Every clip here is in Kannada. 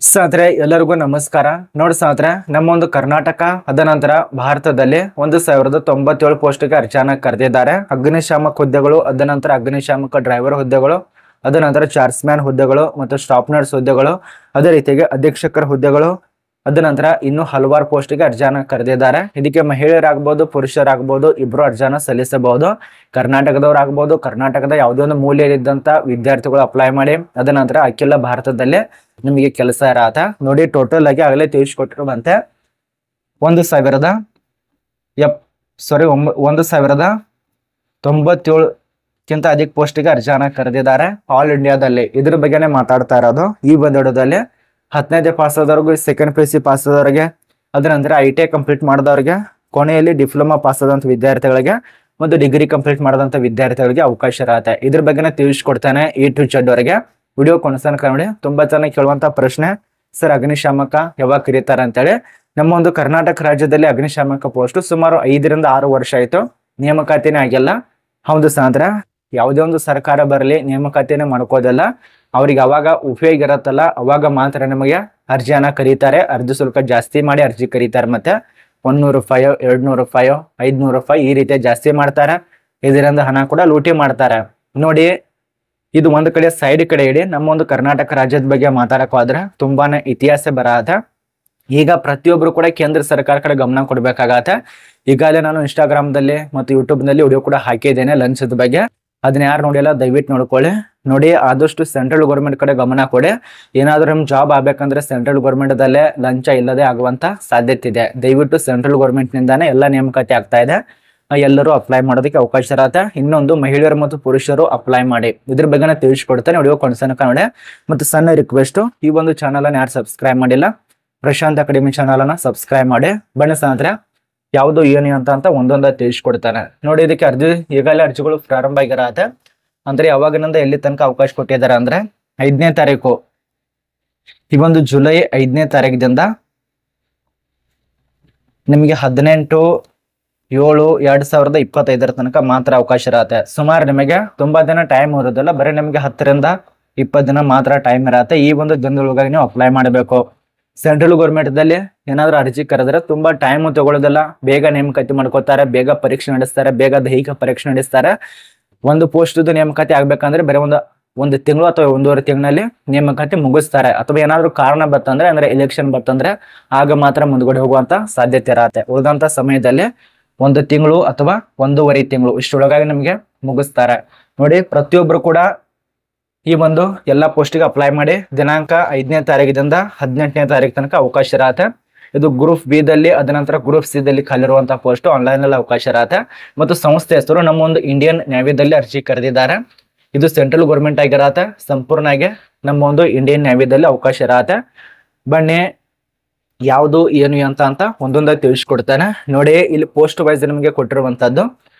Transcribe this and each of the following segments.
ಸ್ನೇಹಿತರೆ ಎಲ್ಲರಿಗೂ ನಮಸ್ಕಾರ. ನೋಡಿ ಸ್ನೇಹಿತರೆ, ನಮ್ಮ ಒಂದು ಕರ್ನಾಟಕ ಅದ ನಂತರ ಭಾರತದಲ್ಲಿ 1097 ಪೋಸ್ಟ್ಗೆ ಅರ್ಜಿಯನ್ನ ಕರೆದಿದ್ದಾರೆ. ಅಗ್ನಿಶಾಮಕ ಹುದ್ದೆಗಳು, ಅದ ನಂತರ ಅಗ್ನಿಶಾಮಕ ಡ್ರೈವರ್ ಹುದ್ದೆಗಳು, ಅದ ನಂತರ ಚಾರ್ಸ್ಮ್ಯಾನ್ ಹುದ್ದೆಗಳು ಮತ್ತು ಸ್ಟಾಫ್ ನರ್ಸ್ ಹುದ್ದೆಗಳು, ಅದೇ ರೀತಿಯಾಗಿ ಅಧೀಕ್ಷಕರ ಹುದ್ದೆಗಳು, ಅದ ನಂತರ ಇನ್ನು ಹಲವಾರು ಪೋಸ್ಟ್ಗೆ ಅರ್ಜಿಯನ್ನ ಕರೆದಿದ್ದಾರೆ. ಇದಕ್ಕೆ ಮಹಿಳೆಯರಾಗಬಹುದು, ಪುರುಷರಾಗಬಹುದು, ಇಬ್ರು ಅರ್ಜಿಯನ್ನ ಸಲ್ಲಿಸಬಹುದು. ಕರ್ನಾಟಕದವರಾಗಬಹುದು, ಕರ್ನಾಟಕದ ಯಾವುದೇ ಒಂದು ಮೂಲೆಯಲ್ಲಿದ್ದಂತ ವಿದ್ಯಾರ್ಥಿಗಳು ಅಪ್ಲೈ ಮಾಡಿ. ಅದ ನಂತರ ಅಖಿಲ ಭಾರತದಲ್ಲೇ ನಿಮಗೆ ಕೆಲಸ ಇರತ್ತ. ನೋಡಿ, ಟೋಟಲ್ ಆಗಿ ಆಗಲೇ ತಿಳಿಸ್ಕೊಟ್ಟಿರುವಂತೆ 1097ಕ್ಕಿಂತ ಅಧಿಕ ಪೋಸ್ಟಿಗೆ ಅರ್ಜಿಯನ್ನ ಕರೆದಿದ್ದಾರೆ ಆಲ್ ಇಂಡಿಯಾದಲ್ಲಿ. ಇದ್ರ ಬಗ್ಗೆನೇ ಮಾತಾಡ್ತಾ ಇರೋದು ಈ ಒಂದು ವಿಡಿಯೋದಲ್ಲಿ. 10ನೇ ಪಾಸ್ ಆದವ್ರಿಗೆ, ಸೆಕೆಂಡ್ PUC ಪಾಸ್ ಆದವ್ರಿಗೆ, ಅದ್ರ ನಂತರ ITI ಕಂಪ್ಲೀಟ್ ಮಾಡಿದವ್ರಿಗೆ, ಕೊನೆಯಲ್ಲಿ ಡಿಪ್ಲೊಮಾ ಪಾಸ್ ಆದಂತ ವಿದ್ಯಾರ್ಥಿಗಳಿಗೆ ಮತ್ತು ಡಿಗ್ರಿ ಕಂಪ್ಲೀಟ್ ಮಾಡಿದಂತ ವಿದ್ಯಾರ್ಥಿಗಳಿಗೆ ಅವಕಾಶ ಇರತ್ತೆ. ಇದ್ರ ಬಗ್ಗೆನೇ ತಿಳಿಸ್ಕೊಡ್ತಾನೆ A to Z ವರೆಗೆ. ವಿಡಿಯೋ ಕೊನೆತನಕ ನೋಡಿ. ತುಂಬಾ ಚೆನ್ನಾಗಿ ಕೇಳುವಂತ ಪ್ರಶ್ನೆ, ಸರ್ ಅಗ್ನಿಶಾಮಕ ಯಾವಾಗ ಕರೀತಾರೆ ಅಂತೇಳಿ. ನಮ್ಮ ಒಂದು ಕರ್ನಾಟಕ ರಾಜ್ಯದಲ್ಲಿ ಅಗ್ನಿಶಾಮಕ ಪೋಸ್ಟ್ ಸುಮಾರು 5 ರಿಂದ 6 ವರ್ಷ ಆಯ್ತು, ನೇಮಕಾತಿನೇ ಆಗಿಲ್ಲ. ಹೌದು ಸ್ನೇಹಿತರೆ, ಯಾವುದೇ ಒಂದು ಸರ್ಕಾರ ಬರಲಿ ನೇಮಕಾತಿನೇ ಮಾಡ್ಕೋದಿಲ್ಲ. ಅವ್ರಿಗೆ ಅವಾಗ ಉಪಯೋಗ ಇರತ್ತಲ್ಲ ಅವಾಗ ಮಾತ್ರ ನಮಗೆ ಅರ್ಜಿಯನ್ನ ಕರೀತಾರೆ. ಅರ್ಜಿ ಶುಲ್ಕ ಜಾಸ್ತಿ ಮಾಡಿ ಅರ್ಜಿ ಕರೀತಾರೆ. ಮತ್ತೆ 100 ರೂಪಾಯಿ, 200 ರೂಪಾಯಿ, 500 ರೂಪಾಯಿ ಈ ರೀತಿ ಜಾಸ್ತಿ ಮಾಡ್ತಾರೆ. ಇದರಿಂದ ಹಣ ಕೂಡ ಲೂಟಿ ಮಾಡ್ತಾರೆ. ನೋಡಿ, ಇದು ಒಂದು ಕಡೆ ಸೈಡ್ ಕಡೆ ಇಡಿ. ನಮ್ಮ ಒಂದು ಕರ್ನಾಟಕ ರಾಜ್ಯದ ಬಗ್ಗೆ ಮಾತಾಡಕ್ ಹೋದ್ರೆ ತುಂಬಾನೇ ಇತಿಹಾಸ ಬರತ್ತೆ. ಈಗ ಪ್ರತಿಯೊಬ್ರು ಕೂಡ ಕೇಂದ್ರ ಸರ್ಕಾರ ಕಡೆ ಗಮನ ಕೊಡ್ಬೇಕಾಗತ್ತೆ. ಈಗಾಗಲೇ ನಾನು ಇನ್ಸ್ಟಾಗ್ರಾಮ್ದಲ್ಲಿ ಮತ್ತು ಯೂಟ್ಯೂಬ್ನಲ್ಲಿ ವಿಡಿಯೋ ಕೂಡ ಹಾಕಿದ್ದೇನೆ ಲಂಚದ ಬಗ್ಗೆ. ಅದನ್ನ ಯಾರು ನೋಡಿಲ್ಲ ದಯವಿಟ್ಟು ನೋಡ್ಕೊಳ್ಳಿ. ನೋಡಿ, ಆದಷ್ಟು ಸೆಂಟ್ರಲ್ ಗೌರ್ಮೆಂಟ್ ಕಡೆ ಗಮನ ಕೊಡಿ. ಏನಾದ್ರೂ ನಿಮ್ ಜಾಬ್ ಆಗ್ಬೇಕಂದ್ರೆ ಸೆಂಟ್ರಲ್ ಗೌರ್ಮೆಂಟ್ ದಲ್ಲೇ ಲಂಚ ಇಲ್ಲದೆ ಆಗುವಂತ ಸಾಧ್ಯತೆ ಇದೆ. ದಯವಿಟ್ಟು ಸೆಂಟ್ರಲ್ ಗೌರ್ಮೆಂಟ್ ನಿಂದಾನೇ ಎಲ್ಲ ನೇಮಕಾತಿ ಆಗ್ತಾ ಇದೆ. ಎಲ್ಲರೂ ಅಪ್ಲೈ ಮಾಡೋದಕ್ಕೆ ಅವಕಾಶ ಇರತ್ತೆ. ಇನ್ನೊಂದು, ಮಹಿಳೆಯರು ಮತ್ತು ಪುರುಷರು ಅಪ್ಲೈ ಮಾಡಿ. ಇದ್ರ ಬಗ್ಗೆ ತಿಳಿಸ್ಕೊಡ್ತೇನೆ. ವಿಡಿಯೋ ಕೊನೆತನಕ ನೋಡಿ. ಮತ್ತು ಸಣ್ಣ ರಿಕ್ವೆಸ್ಟ್, ಈ ಒಂದು ಚಾನಲ್ ಅನ್ನು ಯಾರು ಸಬ್ಸ್ಕ್ರೈಬ್ ಮಾಡಿಲ್ಲ, ಪ್ರಶಾಂತ್ ಅಕಾಡೆಮಿ ಚಾನಲ್ ಅನ್ನ ಸಬ್ಸ್ಕ್ರೈಬ್ ಮಾಡಿ. ಬನ್ನಿ ಸ್ನೇಹಿತರೆ, ಯಾವುದು ಏನು ಅಂತ ಒಂದೊಂದ ತಿಳಿಸ್ಕೊಡ್ತಾನೆ ನೋಡಿ. ಇದಕ್ಕೆ ಈಗಾಗಲೇ ಅರ್ಜಿಗಳು ಪ್ರಾರಂಭ ಆಗಿರತ್ತೆ. ಅಂದ್ರೆ ಯಾವಾಗಿನಿಂದ ಎಲ್ಲಿ ತನಕ ಅವಕಾಶ ಕೊಟ್ಟಿದ್ದಾರೆ ಅಂದ್ರೆ 5ನೇ ತಾರೀಕು, ಈ ಒಂದು ಜುಲೈ 5ನೇ ತಾರೀಕಿನಿಂದ ನಿಮಗೆ 18/7/2025 ತನಕ ಮಾತ್ರ ಅವಕಾಶ ಇರತ್ತೆ. ಸುಮಾರು ನಿಮಗೆ ತುಂಬಾ ದಿನ ಟೈಮ್ ಇರೋದಿಲ್ಲ, ಬರೀ ನಿಮಗೆ 10 ರಿಂದ 20 ದಿನ ಮಾತ್ರ ಟೈಮ್ ಇರತ್ತೆ. ಈ ಒಂದು ದಿನದೊಳಗಾಗಿ ನೀವು ಅಪ್ಲೈ ಮಾಡಬೇಕು. ಸೆಂಟ್ರಲ್ ಗೌರ್ಮೆಂಟ್ ದಲ್ಲಿ ಏನಾದ್ರು ಅರ್ಜಿ ಕರೆದ್ರೆ ತುಂಬಾ ಟೈಮ್ ತಗೊಳ್ಳೋದಿಲ್ಲ. ಬೇಗ ನೇಮಕಾತಿ ಮಾಡ್ಕೋತಾರೆ, ಬೇಗ ಪರೀಕ್ಷೆ ನಡೆಸ್ತಾರೆ, ಬೇಗ ದೈಹಿಕ ಪರೀಕ್ಷೆ ನಡೆಸ್ತಾರೆ. ಒಂದು ಪೋಸ್ಟ್ ನೇಮಕಾತಿ ಆಗ್ಬೇಕಂದ್ರೆ ಬರೀ ಒಂದು ತಿಂಗಳು ಅಥವಾ 1.5 ತಿಂಗಳಲ್ಲಿ ನೇಮಕಾತಿ ಮುಗಿಸ್ತಾರೆ. ಅಥವಾ ಏನಾದ್ರು ಕಾರಣ ಬರ್ತಂದ್ರೆ, ಅಂದ್ರೆ ಎಲೆಕ್ಷನ್ ಬರ್ತಂದ್ರೆ ಆಗ ಮಾತ್ರ ಮುಂದ್ಗಡೆ ಹೋಗುವಂತ ಸಾಧ್ಯತೆ ಇರತ್ತೆ. ಉಳಿದಂತ ಸಮಯದಲ್ಲಿ 1 ತಿಂಗಳು ಅಥವಾ 1.5 ತಿಂಗಳು ಇಷ್ಟೊಳಗಾಗಿ ನಮಗೆ ಮುಗಿಸ್ತಾರೆ. ನೋಡಿ, ಪ್ರತಿಯೊಬ್ರು ಕೂಡ ಈ ಒಂದು ಎಲ್ಲಾ ಪೋಸ್ಟಿಗೆ ಅಪ್ಲೈ ಮಾಡಿ. ದಿನಾಂಕ 5ನೇ ತಾರೀಕಿನಿಂದ 18ನೇ ತಾರೀಕು ತನಕ ಅವಕಾಶ ಇರತ್ತೆ. ಇದು ಗ್ರೂಪ್ ಬಿ ದಲ್ಲಿ, ಅದ ನಂತರ ಗ್ರೂಪ್ ಸಿ ದಲ್ಲಿ ಖಾಲಿರುವಂತಹ ಪೋಸ್ಟ್ ಆನ್ಲೈನ್ ಅಲ್ಲಿ ಅವಕಾಶ ಇರತ್ತೆ. ಮತ್ತು ಸಂಸ್ಥೆ ಹೆಸರು ನಮ್ಮ ಒಂದು ಇಂಡಿಯನ್ ನ್ಯಾವಿದಲ್ಲಿ ಅರ್ಜಿ ಕರೆದಿದ್ದಾರೆ. ಇದು ಸೆಂಟ್ರಲ್ ಗೌರ್ಮೆಂಟ್ ಆಗಿರತ್ತೆ. ಸಂಪೂರ್ಣವಾಗಿ ನಮ್ಮ ಒಂದು ಇಂಡಿಯನ್ ನ್ಯಾವಿದಲ್ಲಿ ಅವಕಾಶ ಇರತ್ತೆ. ಬನ್ನಿ, ಯಾವುದು ಏನು ಅಂತ ಒಂದೊಂದಾಗಿ ತಿಳಿಸ್ಕೊಡ್ತಾನೆ ನೋಡಿ. ಇಲ್ಲಿ ಪೋಸ್ಟ್ ವೈಸ್ ನಿಮಗೆ ಕೊಟ್ಟಿರುವಂತದ್ದು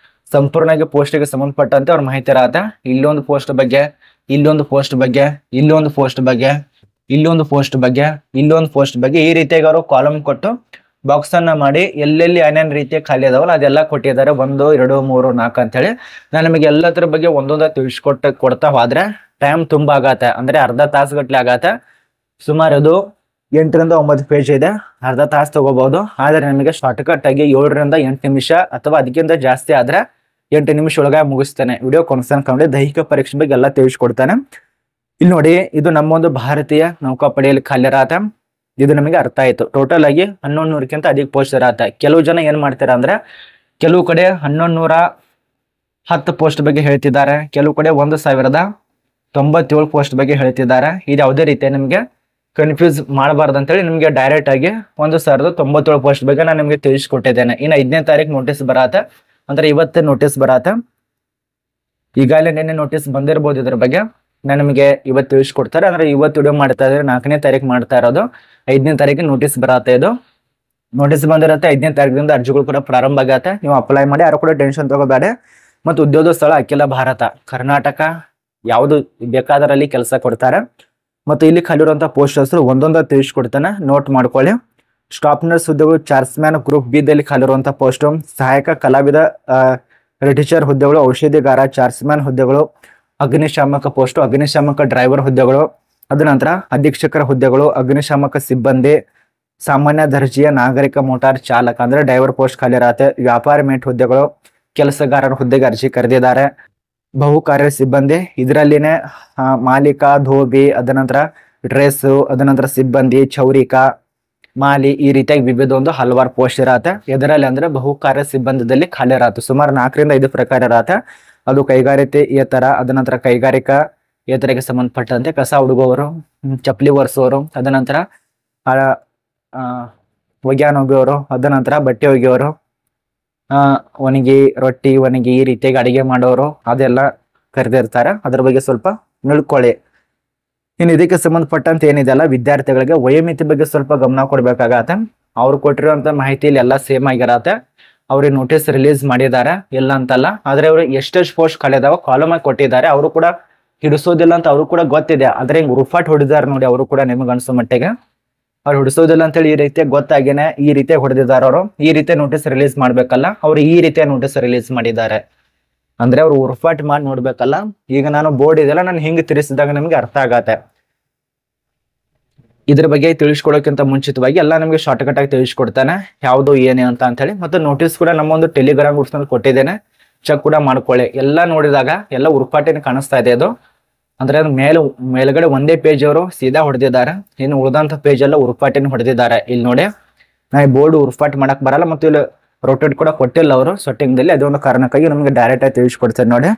ಸಂಪೂರ್ಣವಾಗಿ ಪೋಸ್ಟ್ಗೆ ಸಂಬಂಧಪಟ್ಟಂತೆ ಅವ್ರ ಮಾಹಿತಿ ಇರತ್ತೆ. ಇಲ್ಲೊಂದು ಪೋಸ್ಟ್ ಬಗ್ಗೆ, ಇಲ್ಲೊಂದು ಪೋಸ್ಟ್ ಬಗ್ಗೆ, ಇಲ್ಲೊಂದು ಪೋಸ್ಟ್ ಬಗ್ಗೆ, ಇಲ್ಲೊಂದು ಪೋಸ್ಟ್ ಬಗ್ಗೆ, ಇಲ್ಲೊಂದು ಪೋಸ್ಟ್ ಬಗ್ಗೆ, ಈ ರೀತಿಯಾಗಿ ಅವರು ಕಾಲಮ್ ಕೊಟ್ಟು ಬಾಕ್ಸ್ ಅನ್ನ ಮಾಡಿ ಎಲ್ಲೆಲ್ಲಿ ಏನೇನ್ ರೀತಿಯ ಖಾಲಿ ಅದಾವಲ್ಲ ಅದೆಲ್ಲ ಕೊಟ್ಟಿದ್ದಾರೆ. 1, 2, 3, 4 ಅಂತ ಹೇಳಿ. ನಾನು ನಿಮಗೆ ಎಲ್ಲದ್ರ ಬಗ್ಗೆ ಒಂದೊಂದ ಕೊಡ್ತಾ ಹೋದ್ರೆ ಟೈಮ್ ತುಂಬಾ ಆಗತ್ತೆ. ಅಂದ್ರೆ ಅರ್ಧ ತಾಸು ಗಟ್ಲೆ ಆಗತ್ತೆ. ಸುಮಾರು ಅದು 8 ರಿಂದ 9 ಪೇಜ್ ಇದೆ. ಅರ್ಧ ತಾಸು ತಗೋಬಹುದು. ಆದ್ರೆ ನಿಮಗೆ ಶಾರ್ಟ್ ಕಟ್ ಆಗಿ 7 ರಿಂದ 8 ನಿಮಿಷ ಅಥವಾ ಅದಕ್ಕಿಂತ ಜಾಸ್ತಿ ಆದ್ರೆ 8 ನಿಮಿಷ ಒಳಗೆ ಮುಗಿಸ್ತೇನೆ. ವಿಡಿಯೋ ಕೊನೆತನಕ ದೈಹಿಕ ಪರೀಕ್ಷೆ ಬಗ್ಗೆ ಎಲ್ಲ ತಿಳಿಸ್ಕೊಡ್ತಾನೆ. ಇಲ್ಲಿ ನೋಡಿ, ಇದು ನಮ್ಮ ಒಂದು ಭಾರತೀಯ ನೌಕಾಪಡೆಯಲ್ಲಿ ಖಾಲಿ ಇರತ್ತೆ. ಇದು ನಮಗೆ ಅರ್ಥ ಆಯ್ತು. ಟೋಟಲ್ ಆಗಿ 1100ಕ್ಕಿಂತ ಅಧಿಕ ಪೋಸ್ಟ್ ಇರತ್ತೆ. ಕೆಲವು ಜನ ಏನ್ ಮಾಡ್ತಾರೆ ಅಂದ್ರೆ, ಕೆಲವು ಕಡೆ 1110 ಪೋಸ್ಟ್ ಬಗ್ಗೆ ಹೇಳ್ತಿದ್ದಾರೆ, ಕೆಲವು ಕಡೆ 1097 ಪೋಸ್ಟ್ ಬಗ್ಗೆ ಹೇಳ್ತಿದ್ದಾರೆ. ಇದು ಯಾವುದೇ ರೀತಿ ನಿಮಗೆ ಕನ್ಫ್ಯೂಸ್ ಮಾಡಬಾರ್ದು ಅಂತೇಳಿ ನಿಮಗೆ ಡೈರೆಕ್ಟ್ ಆಗಿ 1097 ಪೋಸ್ಟ್ ಬಗ್ಗೆ ನಾನು ನಿಮಗೆ ತಿಳಿಸ್ಕೊಟ್ಟಿದ್ದೇನೆ. ಇನ್ನು 5ನೇ ತಾರೀಕು ನೋಟಿಸ್ ಬರತ್ತೆ. ಅಂದ್ರೆ ಇವತ್ತೇ ನೋಟಿಸ್ ಬರತ್ತೆ. ಈಗಾಗಲೇ ನಿನ್ನೆ ನೋಟಿಸ್ ಬಂದಿರ್ಬೋದು. ಇದ್ರ ಬಗ್ಗೆ ನಾನು ನಿಮಗೆ ಇವತ್ತು ತಿಳಿಸ್ಕೊಡ್ತಾರೆ. ಅಂದ್ರೆ ಇವತ್ತು ವಿಡಿಯೋ ಮಾಡ್ತಾ ಇದ್ರೆ 4ನೇ ತಾರೀಕು ಮಾಡ್ತಾ ಇರೋದು. 5ನೇ ತಾರೀಕು ನೋಟಿಸ್ ಬರತ್ತೆ. ಇದು ನೋಟಿಸ್ ಬಂದಿರತ್ತೆ. 5ನೇ ತಾರೀಕಿನಿಂದ ಅರ್ಜಿಗಳು ಕೂಡ ಪ್ರಾರಂಭ ಆಗತ್ತೆ. ನೀವು ಅಪ್ಲೈ ಮಾಡಿ, ಯಾರು ಕೂಡ ಟೆನ್ಷನ್ ತಗೋಬೇಡ. ಮತ್ತು ಉದ್ಯೋಗ ಸ್ಥಳ ಅಖಿಲ ಭಾರತ, ಕರ್ನಾಟಕ ಯಾವುದು ಬೇಕಾದರಲ್ಲಿ ಕೆಲಸ ಕೊಡ್ತಾರೆ. ಮತ್ತು ಇಲ್ಲಿ ಖಾಲಿರುವಂತಹ ಪೋಸ್ಟ್ ಹೆಸರು ಒಂದೊಂದಾಗಿ ತಿಳಿಸ್ಕೊಡ್ತಾನೆ, ನೋಟ್ ಮಾಡ್ಕೊಳ್ಳಿ. ಸ್ಟಾಫ್ ನರ್ಸ್ ಹುದ್ದೆಗಳು, ಚಾರ್ಸ್ಮ್ಯಾನ್ ಗ್ರೂಪ್ ಬಿ ದಲ್ಲಿ ಖಾಲಿರುವಂತಹ ಪೋಸ್ಟ್, ಸಹಾಯಕ ಕಲಾವಿದ ಟೀಚರ್ ಹುದ್ದೆಗಳು, ಔಷಧಿಗಾರ ಚಾರ್ಸ್ಮ್ಯಾನ್ ಹುದ್ದೆಗಳು, ಅಗ್ನಿಶಾಮಕ ಪೋಸ್ಟ್, ಅಗ್ನಿಶಾಮಕ ಡ್ರೈವರ್ ಹುದ್ದೆಗಳು, ಅದ ನಂತರ ಅಧೀಕ್ಷಕರ ಹುದ್ದೆಗಳು, ಅಗ್ನಿಶಾಮಕ ಸಿಬ್ಬಂದಿ, ಸಾಮಾನ್ಯ ದರ್ಜೆಯ ನಾಗರಿಕ ಮೋಟಾರ್ ಚಾಲಕ ಅಂದ್ರೆ ಡ್ರೈವರ್ ಪೋಸ್ಟ್ ಖಾಲಿ ಇರತ್ತೆ. ವ್ಯಾಪಾರಿ ಮೇಟ್ ಹುದ್ದೆಗಳು, ಕೆಲಸಗಾರರ ಹುದ್ದೆಗೆ ಅರ್ಜಿ ಕರೆದಿದ್ದಾರೆ. ಬಹುಕಾರ್ಯ ಸಿಬ್ಬಂದಿ ಇದರಲ್ಲಿನೇ ಮಾಲೀಕ, ಧೋಬಿ, ಅದ ನಂತರ ಡ್ರೆಸ್, ಅದ ನಂತರ ಸಿಬ್ಬಂದಿ, ಚೌರಿಕ, ಮಾಲಿ, ಈ ರೀತಿಯಾಗಿ ವಿವಿಧ ಒಂದು ಹಲವಾರು ಪೋಸ್ಟ್ ಇರತ್ತೆ. ಎದರಲ್ಲಿ ಅಂದ್ರೆ ಬಹುಕಾರ್ಯ ಸಿಬ್ಬಂದಿದಲ್ಲಿ ಖಾಲಿ ಇರತ್ತೆ. ಸುಮಾರು 4ರಿಂದ 5 ಪ್ರಕಾರ ಇರತ್ತೆ. ಅದು ಕೈಗಾರಿಕೇತರ, ಅದ ನಂತರ ಕೈಗಾರಿಕಾ ಏತರಿಗೆ ಸಂಬಂಧಪಟ್ಟಂತೆ ಕಸ ಹುಡುಗುವವರು, ಚಪ್ಪಲಿ ಒರೆಸುವವರು, ಅದ ನಂತರ ಒಗ್ಯಾನ ಒಗೆಯೋರು, ಅದ ನಂತರ ಬಟ್ಟೆ ಒಗೆಯೋರು, ಒಣಗಿ ರೊಟ್ಟಿ ಒಣಗಿ ಈ ರೀತಿಯಾಗಿ ಅಡಿಗೆ ಮಾಡೋರು ಅದೆಲ್ಲ ಕರೆದಿರ್ತಾರೆ. ಅದ್ರ ಬಗ್ಗೆ ಸ್ವಲ್ಪ ನಿಳ್ಕೊಳ್ಳಿ. ಇನ್ನು ಇದಕ್ಕೆ ಸಂಬಂಧಪಟ್ಟಂತೆ ಏನಿದೆಲ್ಲ ವಿದ್ಯಾರ್ಥಿಗಳಿಗೆ ವಯೋಮಿತಿ ಬಗ್ಗೆ ಸ್ವಲ್ಪ ಗಮನ ಕೊಡ್ಬೇಕಾಗತ್ತೆ. ಅವ್ರು ಕೊಟ್ಟಿರುವಂತ ಮಾಹಿತಿಯಲ್ಲಿ ಎಲ್ಲ ಸೇಮ್ ಆಗಿರತ್ತೆ. ಅವ್ರಿಗೆ ನೋಟಿಸ್ ರಿಲೀಸ್ ಮಾಡಿದ್ದಾರೆ, ಇಲ್ಲ ಅಂತಲ್ಲ. ಆದ್ರೆ ಅವ್ರು ಎಷ್ಟೆಷ್ಟು ಪೋಸ್ಟ್ ಖಾಲಿ ಇದಾವ ಕಾಲಮ್ ಆಗಿ ಕೊಟ್ಟಿದ್ದಾರೆ. ಅವರು ಕೂಡ ಹಿಡಿಸೋದಿಲ್ಲ ಅಂತ ಅವರು ಕೂಡ ಗೊತ್ತಿದೆ. ಆದ್ರೆ ಹಿಂಗ್ ರುಫಾಟ್ ಹೊಡಿದಾರೆ ನೋಡಿ, ಅವರು ಕೂಡ ನಿಮ್ಗೆ ಅನ್ಸೋ ಮಟ್ಟಿಗೆ ಅವ್ರು ಹಿಡಿಸೋದಿಲ್ಲ ಅಂತೇಳಿ ಈ ರೀತಿ ಗೊತ್ತಾಗೇನೆ ಈ ರೀತಿ ಹೊಡೆದಿದ್ದಾರೆ. ಅವರು ಈ ರೀತಿ ನೋಟಿಸ್ ರಿಲೀಸ್ ಮಾಡ್ಬೇಕಲ್ಲ, ಅವ್ರು ಈ ರೀತಿಯ ನೋಟಿಸ್ ರಿಲೀಸ್ ಮಾಡಿದ್ದಾರೆ. ಅಂದ್ರೆ ಅವ್ರು ಉರ್ಫಾಟ್ ಮಾಡಿ ನೋಡ್ಬೇಕಲ್ಲ. ಈಗ ನಾನು ಬೋರ್ಡ್ ಇದೆಲ್ಲ ನಾನು ಹಿಂಗ್ ತಿರ್ಸಿದಾಗ ನಿಮ್ಗೆ ಅರ್ಥ ಆಗತ್ತೆ. ಇದ್ರ ಬಗ್ಗೆ ತಿಳಿಸ್ಕೊಡೋಕ್ಕಿಂತ ಮುಂಚಿತವಾಗಿ ಎಲ್ಲ ನಿಮ್ಗೆ ಶಾರ್ಟ್ ಕಟ್ ಆಗಿ ತಿಳಿಸ್ಕೊಡ್ತಾನೆ, ಯಾವ್ದು ಏನೇ ಅಂತ ಹೇಳಿ. ಮತ್ತೆ ನೋಟಿಸ್ ಕೂಡ ನಮ್ಮ ಒಂದು ಟೆಲಿಗ್ರಾಮ್ ಗ್ರೂಪ್ ಕೊಟ್ಟಿದ್ದೇನೆ, ಚೆಕ್ ಕೂಡ ಮಾಡ್ಕೊಳ್ಳಿ. ಎಲ್ಲ ನೋಡಿದಾಗ ಎಲ್ಲ ಉರ್ಪಾಟಿನ ಕಾಣಿಸ್ತಾ ಇದೆ. ಅದು ಅಂದ್ರೆ ಮೇಲ್ಗಡೆ ಒಂದೇ ಪೇಜ್ ಅವರು ಸೀದಾ ಹೊಡೆದಿದ್ದಾರೆ, ಇನ್ನು ಉಳಿದಂತ ಪೇಜ್ ಎಲ್ಲ ಉರ್ಪಾಟಿನ ಹೊಡೆದಿದ್ದಾರೆ. ಇಲ್ಲಿ ನೋಡಿ, ನಾ ಈ ಬೋರ್ಡ್ ಉರ್ಪಾಟ್ ಮಾಡಕ್ ಬರಲ್ಲ, ಮತ್ತು ಇಲ್ಲಿ ರೋಟೇಟ್ ಕೂಡ ಕೊಟ್ಟಿಲ್ಲ ಅವರು ಸೆಟ್ಟಿಂಗ್ದಲ್ಲಿ. ಅದೊಂದು ಕಾರಣಕ್ಕಾಗಿ ನಮಗೆ ಡೈರೆಕ್ಟ್ ಆಗಿ ತಿಳಿಸ್ಕೊಡ್ತಾರೆ ನೋಡಿ.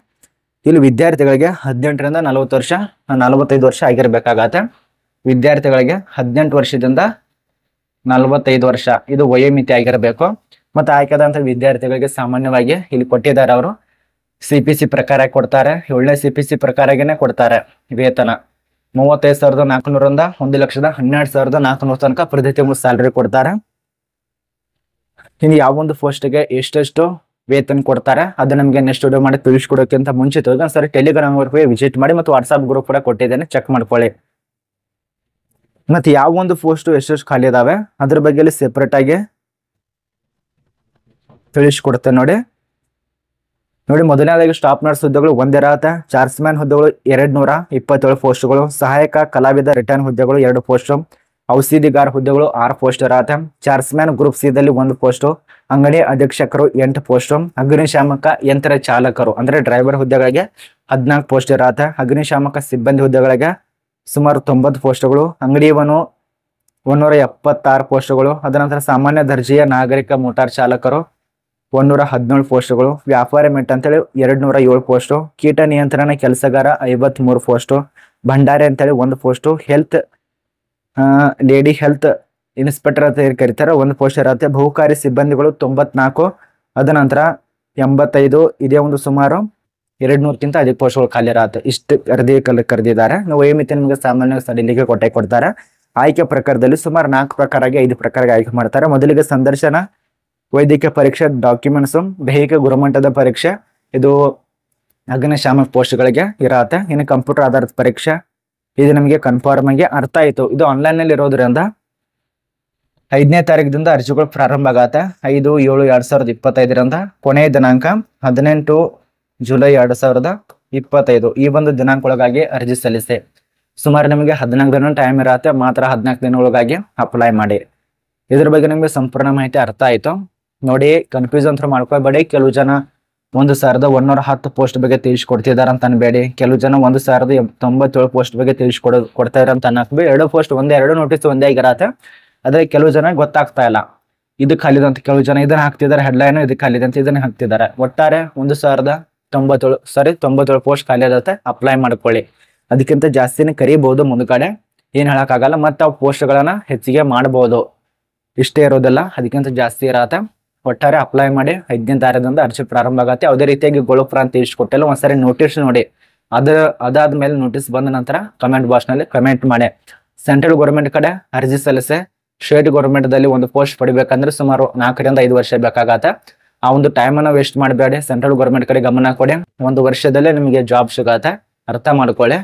ಇಲ್ಲಿ ವಿದ್ಯಾರ್ಥಿಗಳಿಗೆ 18ರಿಂದ 40 ವರ್ಷ 45 ವರ್ಷ ಆಗಿರ್ಬೇಕಾಗತ್ತೆ. ವಿದ್ಯಾರ್ಥಿಗಳಿಗೆ 18 ವರ್ಷದಿಂದ 45 ವರ್ಷ ಇದು ವಯೋಮಿತಿ ಆಗಿರಬೇಕು. ಮತ್ತೆ ಆಯ್ಕೆದಂತ ವಿದ್ಯಾರ್ಥಿಗಳಿಗೆ ಸಾಮಾನ್ಯವಾಗಿ ಇಲ್ಲಿ ಕೊಟ್ಟಿದ್ದಾರೆ. ಅವರು CPC ಪ್ರಕಾರ ಕೊಡ್ತಾರೆ, 7ನೇ CPC ಪ್ರಕಾರಗೇನೆ ಕೊಡ್ತಾರೆ. ವೇತನ 35,400ರಿಂದ 1,12,400 ತನಕ ಪ್ರತಿ ತಿಂಗಳು ಸ್ಯಾಲರಿ ಕೊಡ್ತಾರೆ. ಇನ್ನು ಯಾವ ಒಂದು ಪೋಸ್ಟ್ಗೆ ಎಷ್ಟೆಷ್ಟು ವೇತನ ಕೊಡ್ತಾರೆ ಅದು ನಮಗೆ ನೆಕ್ಸ್ಟ್ ವಿಡಿಯೋ ಮಾಡಿ ತಿಳಿಸ್ಕೊಡೋಕ್ಕಿಂತ ಮುಂಚಿತವಾಗಿ ಸರಿ ಟೆಲಿಗ್ರಾಮ್ ಗ್ರೂಪ್ಗೆ ವಿಸಿಟ್ ಮಾಡಿ, ಮತ್ತು ವಾಟ್ಸ್ಆಪ್ ಗ್ರೂಪ್ ಕೂಡ ಕೊಟ್ಟಿದ್ದೇನೆ, ಚೆಕ್ ಮಾಡ್ಕೊಳ್ಳಿ. ಮತ್ತೆ ಯಾವ ಒಂದು ಪೋಸ್ಟ್ ಎಷ್ಟೆಷ್ಟು ಖಾಲಿ ಇದಾವೆ ಅದ್ರ ಬಗ್ಗೆ ಸೆಪರೇಟ್ ಆಗಿ ತಿಳಿಸ್ಕೊಡ್ತೇನೆ ನೋಡಿ. ಮೊದಲನೇದಾಗಿ ಸ್ಟಾಫ್ ನರ್ಸ್ ಹುದ್ದೆಗಳು ಒಂದಿರತ್ತೆ. ಚಾರ್ಸ್ಮ್ಯಾನ್ ಹುದ್ದೆಗಳು 227 ಪೋಸ್ಟ್ಗಳು. ಸಹಾಯಕ ಕಲಾವಿದ ರಿಟರ್ನ್ ಹುದ್ದೆಗಳು 2 ಪೋಸ್ಟ್. ಔಷಧಿಗಾರ ಹುದ್ದೆಗಳು 6 ಪೋಸ್ಟ್ ಇರತ್ತೆ. ಚಾರ್ಸ್ಮ್ಯಾನ್ ಗ್ರೂಪ್ ಸಿ ದಲ್ಲಿ 1 ಪೋಸ್ಟ್. ಅಂಗಡಿ ಅಧೀಕ್ಷಕರು 8 ಪೋಸ್ಟ್. ಅಗ್ನಿಶಾಮಕ ಯಂತ್ರ ಚಾಲಕರು ಅಂದ್ರೆ ಡ್ರೈವರ್ ಹುದ್ದೆಗಳಿಗೆ 14 ಪೋಸ್ಟ್ ಇರತ್ತೆ. ಅಗ್ನಿಶಾಮಕ ಸಿಬ್ಬಂದಿ ಹುದ್ದೆಗಳಿಗೆ ಸುಮಾರು 90 ಪೋಸ್ಟ್ಗಳು. ಅಂಗಡಿಯವನು 176 ಪೋಸ್ಟ್ಗಳು. ಅದರ ನಂತರ ಸಾಮಾನ್ಯ ದರ್ಜೆಯ ನಾಗರಿಕ ಮೋಟಾರ್ ಚಾಲಕರು 117 ಪೋಸ್ಟ್ಗಳು. ವ್ಯಾಪಾರಿ ಮೆಟ್ ಅಂತೇಳಿ 207 ಪೋಸ್ಟ್. ಕೀಟ ನಿಯಂತ್ರಣ ಕೆಲಸಗಾರ 53 ಪೋಸ್ಟ್. ಭಂಡಾರಿ ಅಂತೇಳಿ 1 post. Health lady health inspector ಅಂತ ಕರೀತಾರೆ 1 ಪೋಸ್ಟ್ ಇರತ್ತೆ. ಬಹುಕಾರಿ ಸಿಬ್ಬಂದಿಗಳು 94. ಅದ ನಂತರ 85. ಇದೇ ಒಂದು ಸುಮಾರು 200ಕ್ಕಿಂತ ಅಧಿಕ ಪೋಸ್ಟ್ಗಳು ಖಾಲಿ ಇರತ್ತೆ. ಇಷ್ಟು ಕರೆದಿದ್ದಾರೆ. ವಯೋಮಿತಿ ನಿಮಗೆ ಸಾಮಾನ್ಯ ಸಡಿಲಿಗೆ ಕೊಡ್ತಾರೆ. ಆಯ್ಕೆ ಪ್ರಕಾರದಲ್ಲಿ ಸುಮಾರು 4 ಪ್ರಕಾರಗೆ 5 ಪ್ರಕಾರಗೆ ಆಯ್ಕೆ ಮಾಡ್ತಾರೆ. ಮೊದಲಿಗೆ ಸಂದರ್ಶನ, ವೈದ್ಯಕೀಯ ಪರೀಕ್ಷೆ, ಡಾಕ್ಯುಮೆಂಟ್ಸ್, ದೈಹಿಕ ಗುಣಮಟ್ಟದ ಪರೀಕ್ಷೆ, ಇದು ಅಗ್ನಿಶಾಮಕ ಪೋಸ್ಟ್ಗಳಿಗೆ ಇರತ್ತೆ. ಇನ್ನು ಕಂಪ್ಯೂಟರ್ ಆಧಾರಿತ ಪರೀಕ್ಷೆ, ಇದು ನಮಗೆ ಕನ್ಫರ್ಮ್ ಆಗಿ ಅರ್ಥ ಆಯ್ತು. ಇದು ಆನ್ಲೈನ್ ನಲ್ಲಿ ಇರೋದ್ರಿಂದ 5ನೇ ತಾರೀಕಿನಿಂದ ಅರ್ಜಿಗಳು ಪ್ರಾರಂಭ ಆಗತ್ತೆ. 5/7/2025 ಕೊನೆಯ ದಿನಾಂಕ 18 ಜುಲೈ 2025 ಈ ಒಂದು ದಿನಾಂಕ ಅರ್ಜಿ ಸಲ್ಲಿಸಿ. ಸುಮಾರು ನಿಮಗೆ 14 ದಿನ ಟೈಮ್ ಇರತ್ತೆ. ಮಾತ್ರ 14 ದಿನ ಒಳಗಾಗಿ ಅಪ್ಲೈ ಮಾಡಿ. ಇದ್ರ ಬಗ್ಗೆ ನಿಮಗೆ ಸಂಪೂರ್ಣ ಮಾಹಿತಿ ಅರ್ಥ ಆಯ್ತು ನೋಡಿ. ಕನ್ಫ್ಯೂಸ್ ಅಂತ ಮಾಡ್ಕೋಬೇಡಿ. ಕೆಲವು ಜನ 1,110 ಪೋಸ್ಟ್ ಬಗ್ಗೆ ತಿಳಿಸ್ಕೊಡ್ತಿದ್ದಾರೆ ಅಂತ ಅನ್ಬೇಡಿ. ಕೆಲವು ಜನ 1,097 ಪೋಸ್ಟ್ ಬಗ್ಗೆ ಕೊಡ್ತಾ ಇದ್ದಾರೆ ಅಂತ ಅನ್ನಕ್ಬೇಡಿ. 2 ಪೋಸ್ಟ್ ಒಂದೇ, 2 ನೋಟಿಸ್ ಒಂದೇ ಆಗಿರತ್ತೆ. ಆದ್ರೆ ಕೆಲವು ಜನ ಗೊತ್ತಾಗ್ತಾ ಇಲ್ಲ, ಇದು ಖಾಲಿದೆ ಅಂತ. ಕೆಲವು ಜನ ಇದನ್ನ ಹಾಕ್ತಿದ್ದಾರೆ, ಹೆಡ್ಲೈನ್ ಇದು ಖಾಲಿದೆ ಅಂತ ಇದನ್ನ ಹಾಕ್ತಿದ್ದಾರೆ. ಒಟ್ಟಾರೆ 1,097 ಪೋಸ್ಟ್ ಖಾಲಿ ಇರುತ್ತೆ. ಅಪ್ಲೈ ಮಾಡ್ಕೊಳ್ಳಿ. ಅದಕ್ಕಿಂತ ಜಾಸ್ತಿನೇ ಕರಿಬಹುದು ಮುಂದ್ಗಡೆ, ಏನ್ ಹೇಳಕ್ಕಾಗಲ್ಲ. ಮತ್ತೆ ಅವು ಪೋಸ್ಟ್ಗಳನ್ನ ಹೆಚ್ಚಿಗೆ ಮಾಡಬಹುದು, ಇಷ್ಟೇ ಇರೋದಿಲ್ಲ, ಅದಕ್ಕಿಂತ ಜಾಸ್ತಿ ಇರತ್ತೆ. ಒಟ್ಟಾರೆ ಅಪ್ಲೈ ಮಾಡಿ. 5ನೇ ತಾರೀಕಿನಿಂದ ಅರ್ಜಿ ಪ್ರಾರಂಭ ಆಗತ್ತೆ. ಯಾವುದೇ ರೀತಿಯಾಗಿ ಗೋಳಪುರ ಅಂತ ತಿಳಿಸ್ಕೊಟ್ಟಿಲ್ಲ. ಒಂದ್ಸರಿ ನೋಟಿಸ್ ನೋಡಿ. ಅದಾದ್ಮೇಲೆ ನೋಟಿಸ್ ಬಂದ ನಂತರ ಕಮೆಂಟ್ ಬಾಕ್ಸ್ ನಲ್ಲಿ ಕಮೆಂಟ್ ಮಾಡಿ. ಸೆಂಟ್ರಲ್ ಗೌರ್ಮೆಂಟ್ ಕಡೆ ಅರ್ಜಿ ಸಲ್ಲಿಸಿ. ಸ್ಟೇಟ್ ಗೌರ್ಮೆಂಟ್ ದಲ್ಲಿ ಒಂದು ಪೋಸ್ಟ್ ಪಡಿಬೇಕಂದ್ರೆ ಸುಮಾರು 4ರಿಂದ 5 ವರ್ಷ ಬೇಕಾಗತ್ತೆ. ಆ ಒಂದು ಟೈಮ್ ಅನ್ನ ವೇಸ್ಟ್ ಮಾಡಬೇಡಿ. ಸೆಂಟ್ರಲ್ ಗೌರ್ಮೆಂಟ್ ಕಡೆ ಗಮನ ಕೊಡಿ. 1 ವರ್ಷದಲ್ಲೇ ನಿಮಗೆ ಜಾಬ್ ಸಿಗತ್ತೆ. ಅರ್ಥ ಮಾಡ್ಕೊಳ್ಳಿ.